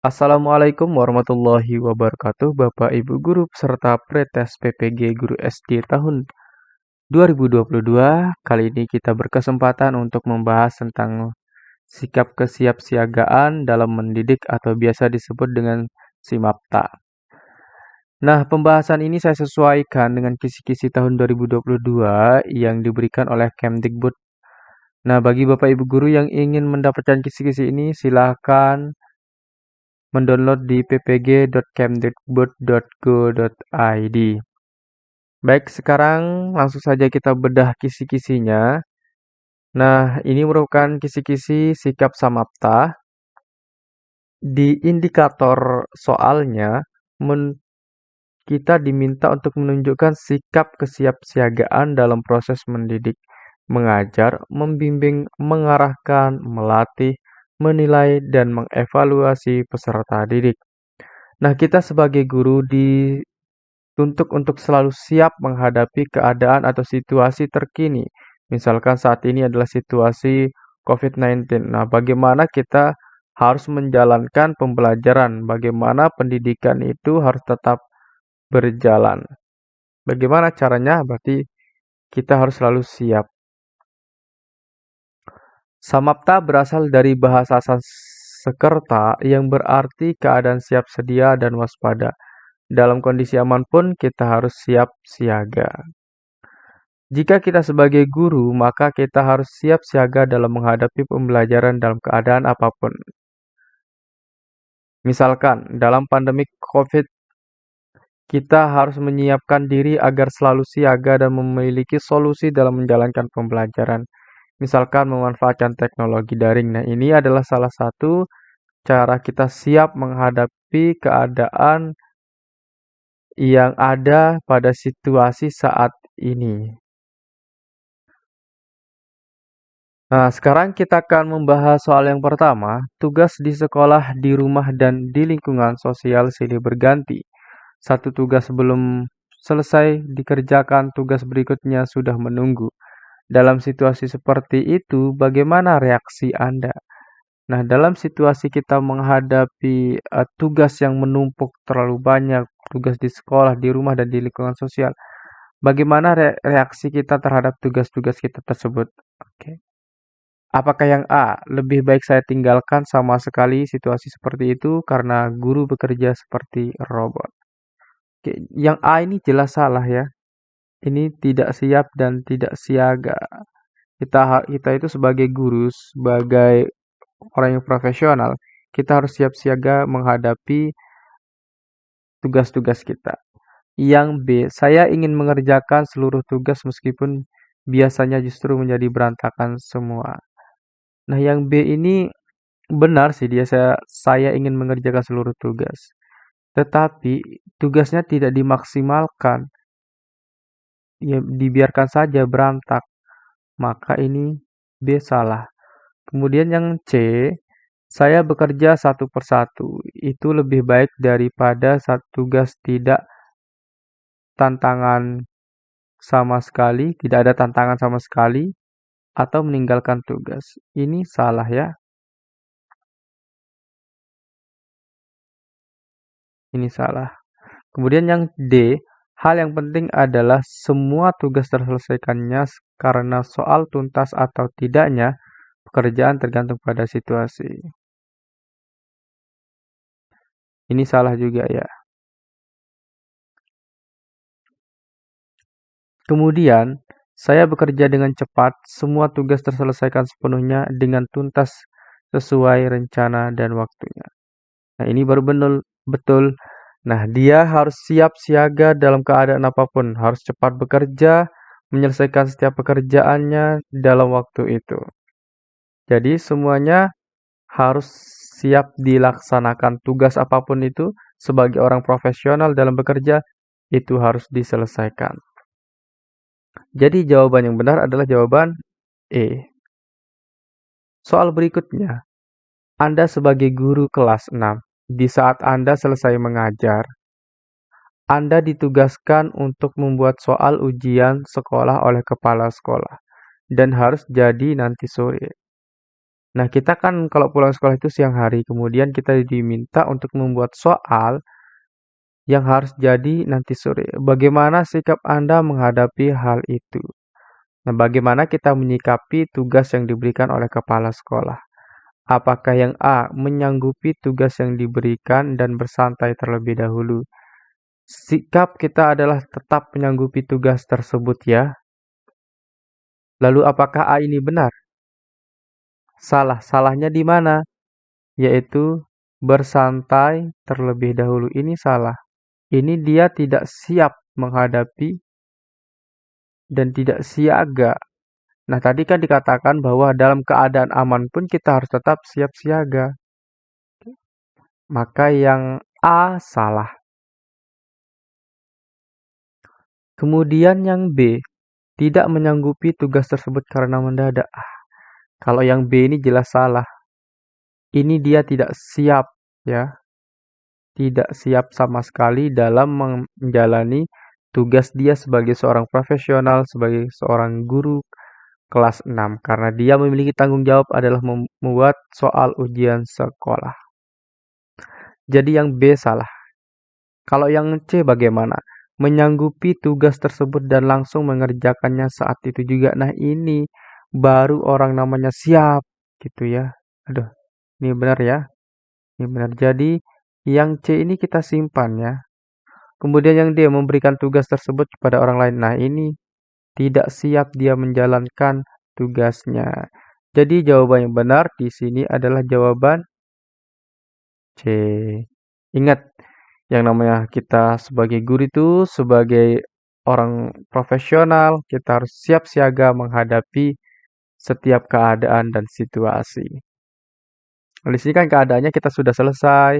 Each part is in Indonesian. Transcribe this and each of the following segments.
Assalamualaikum warahmatullahi wabarakatuh, Bapak Ibu Guru peserta Pretest PPG Guru SD tahun 2022. Kali ini kita berkesempatan untuk membahas tentang sikap kesiapsiagaan dalam mendidik atau biasa disebut dengan SIMAPTA. Nah, pembahasan ini saya sesuaikan dengan kisi-kisi tahun 2022 yang diberikan oleh Kemdikbud. Nah, bagi Bapak Ibu Guru yang ingin mendapatkan kisi-kisi ini, silakan mendownload di ppg.kemdikbud.go.id. Baik, sekarang langsung saja kita bedah kisi-kisinya. Nah, ini merupakan kisi-kisi sikap samapta. Di indikator soalnya, kita diminta untuk menunjukkan sikap kesiapsiagaan dalam proses mendidik, mengajar, membimbing, mengarahkan, melatih, menilai, dan mengevaluasi peserta didik. Nah, kita sebagai guru dituntut untuk selalu siap menghadapi keadaan atau situasi terkini. Misalkan saat ini adalah situasi COVID-19. Nah, bagaimana kita harus menjalankan pembelajaran, bagaimana pendidikan itu harus tetap berjalan. Bagaimana caranya? Berarti kita harus selalu siap. Samapta berasal dari bahasa Sanskerta yang berarti keadaan siap sedia dan waspada. Dalam kondisi aman pun kita harus siap siaga. Jika kita sebagai guru, maka kita harus siap siaga dalam menghadapi pembelajaran dalam keadaan apapun. Misalkan, dalam pandemi COVID, kita harus menyiapkan diri agar selalu siaga dan memiliki solusi dalam menjalankan pembelajaran. Misalkan memanfaatkan teknologi daring. Nah, ini adalah salah satu cara kita siap menghadapi keadaan yang ada pada situasi saat ini. Nah, sekarang kita akan membahas soal yang pertama, tugas di sekolah, di rumah, dan di lingkungan sosial silih berganti. Satu tugas belum selesai dikerjakan, tugas berikutnya sudah menunggu. Dalam situasi seperti itu, bagaimana reaksi Anda? Nah, dalam situasi kita menghadapi tugas yang menumpuk terlalu banyak, tugas di sekolah, di rumah, dan di lingkungan sosial, bagaimana reaksi kita terhadap tugas-tugas kita tersebut? Oke. Apakah yang A, lebih baik saya tinggalkan sama sekali situasi seperti itu karena guru bekerja seperti robot? Oke, yang A ini jelas salah ya. Ini tidak siap dan tidak siaga. Kita itu sebagai guru, sebagai orang yang profesional, kita harus siap siaga menghadapi tugas-tugas kita. Yang B, saya ingin mengerjakan seluruh tugas meskipun biasanya justru menjadi berantakan semua. Nah, yang B ini benar sih saya ingin mengerjakan seluruh tugas. Tetapi tugasnya tidak dimaksimalkan. Ya, dibiarkan saja berantak. Maka ini B salah. Kemudian yang C, saya bekerja satu persatu. Itu lebih baik daripada satu tugas tidak tantangan sama sekali, tidak ada tantangan sama sekali, atau meninggalkan tugas. Ini salah ya. Ini salah. Kemudian yang D, hal yang penting adalah semua tugas terselesaikannya karena soal tuntas atau tidaknya pekerjaan tergantung pada situasi. Ini salah juga ya. Kemudian, saya bekerja dengan cepat, semua tugas terselesaikan sepenuhnya dengan tuntas sesuai rencana dan waktunya. Nah, ini baru betul. Nah, dia harus siap siaga dalam keadaan apapun, harus cepat bekerja, menyelesaikan setiap pekerjaannya dalam waktu itu. Jadi semuanya harus siap dilaksanakan, tugas apapun itu sebagai orang profesional dalam bekerja itu harus diselesaikan. Jadi jawaban yang benar adalah jawaban E. Soal berikutnya, Anda sebagai guru kelas 6, di saat Anda selesai mengajar, Anda ditugaskan untuk membuat soal ujian sekolah oleh kepala sekolah dan harus jadi nanti sore. Nah, kita kan kalau pulang sekolah itu siang hari, kemudian kita diminta untuk membuat soal yang harus jadi nanti sore. Bagaimana sikap Anda menghadapi hal itu? Nah, bagaimana kita menyikapi tugas yang diberikan oleh kepala sekolah? Apakah yang A, menyanggupi tugas yang diberikan dan bersantai terlebih dahulu? Sikap kita adalah tetap menyanggupi tugas tersebut ya. Lalu apakah A ini benar? Salah. Salahnya di mana? Yaitu bersantai terlebih dahulu. Ini salah. Ini dia tidak siap menghadapi dan tidak siaga. Nah, tadi kan dikatakan bahwa dalam keadaan aman pun kita harus tetap siap siaga. Maka yang A salah. Kemudian yang B, tidak menyanggupi tugas tersebut karena mendadak. Kalau yang B ini jelas salah. Ini dia tidak siap ya. Tidak siap sama sekali dalam menjalani tugas dia sebagai seorang profesional, sebagai seorang guru kelas 6 karena dia memiliki tanggung jawab adalah membuat soal ujian sekolah. Jadi yang B salah. Kalau yang C bagaimana? Menyanggupi tugas tersebut dan langsung mengerjakannya saat itu juga. Nah, ini baru orang namanya siap gitu ya. Aduh, ini benar ya. Ini benar. Jadi yang C ini kita simpan ya. Kemudian yang D memberikan tugas tersebut kepada orang lain. Nah, ini tidak siap dia menjalankan tugasnya. Jadi jawaban yang benar di sini adalah jawaban C. Ingat, yang namanya kita sebagai guru itu, sebagai orang profesional, kita harus siap siaga menghadapi setiap keadaan dan situasi. Di sini kan keadaannya kita sudah selesai,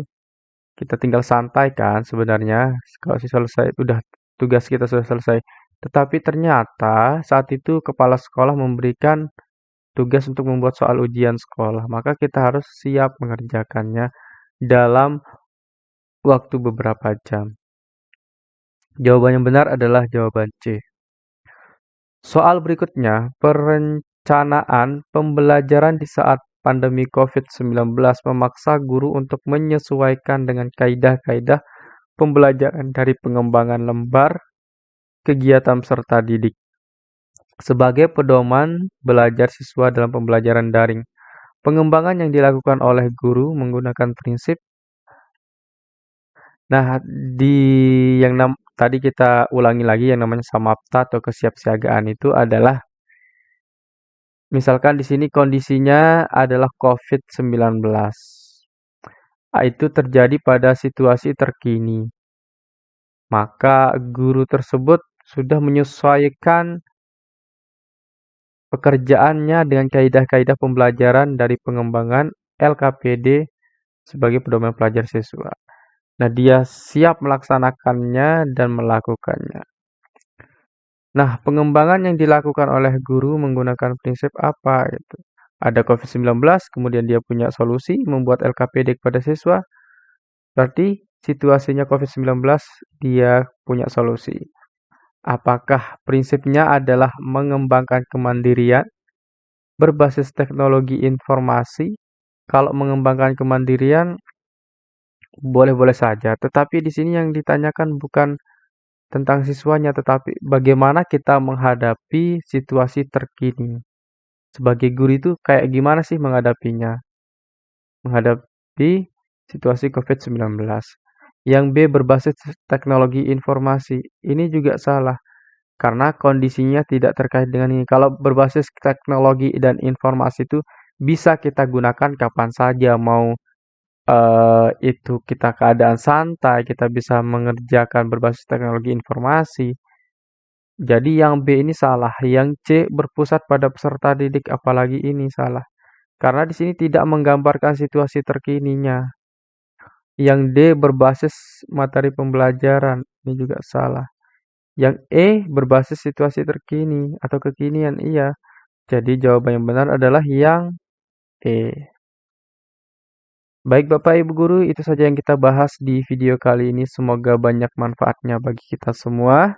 kita tinggal santai kan sebenarnya. Kalau selesai, udah tugas kita sudah selesai. Tetapi ternyata saat itu kepala sekolah memberikan tugas untuk membuat soal ujian sekolah. Maka kita harus siap mengerjakannya dalam waktu beberapa jam. Jawaban yang benar adalah jawaban C. Soal berikutnya, perencanaan pembelajaran di saat pandemi COVID-19 memaksa guru untuk menyesuaikan dengan kaidah-kaidah pembelajaran dari pengembangan lembar kegiatan peserta didik sebagai pedoman belajar siswa dalam pembelajaran daring. Pengembangan yang dilakukan oleh guru menggunakan prinsip. Nah, di tadi kita ulangi lagi yang namanya samapta atau kesiapsiagaan itu adalah misalkan di sini kondisinya adalah COVID-19. Itu terjadi pada situasi terkini. Maka guru tersebut sudah menyesuaikan pekerjaannya dengan kaidah-kaidah pembelajaran dari pengembangan LKPD sebagai pedoman pelajar siswa. Nah, dia siap melaksanakannya dan melakukannya. Nah, pengembangan yang dilakukan oleh guru menggunakan prinsip apa itu? Ada COVID-19, kemudian dia punya solusi membuat LKPD kepada siswa. Berarti situasinya COVID-19 dia punya solusi. Apakah prinsipnya adalah mengembangkan kemandirian berbasis teknologi informasi? Kalau mengembangkan kemandirian boleh-boleh saja, tetapi di sini yang ditanyakan bukan tentang siswanya, tetapi bagaimana kita menghadapi situasi terkini. Sebagai guru itu kayak gimana sih menghadapinya? Menghadapi situasi COVID-19. Yang B berbasis teknologi informasi. Ini juga salah. Karena kondisinya tidak terkait dengan ini. Kalau berbasis teknologi dan informasi itu bisa kita gunakan kapan saja. Mau itu kita keadaan santai, kita bisa mengerjakan berbasis teknologi informasi. Jadi yang B ini salah, yang C berpusat pada peserta didik apalagi ini salah. Karena di sini tidak menggambarkan situasi terkininya. Yang D berbasis materi pembelajaran, ini juga salah. Yang E berbasis situasi terkini atau kekinian, iya. Jadi jawaban yang benar adalah yang E. Baik Bapak Ibu Guru, itu saja yang kita bahas di video kali ini. Semoga banyak manfaatnya bagi kita semua.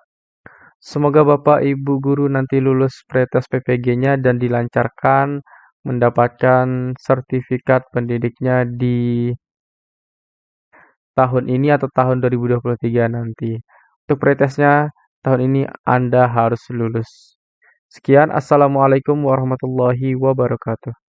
Semoga Bapak Ibu Guru nanti lulus pretest PPG-nya dan dilancarkan mendapatkan sertifikat pendidiknya di tahun ini atau tahun 2023 nanti. Untuk pretesnya tahun ini Anda harus lulus. Sekian, Assalamualaikum warahmatullahi wabarakatuh.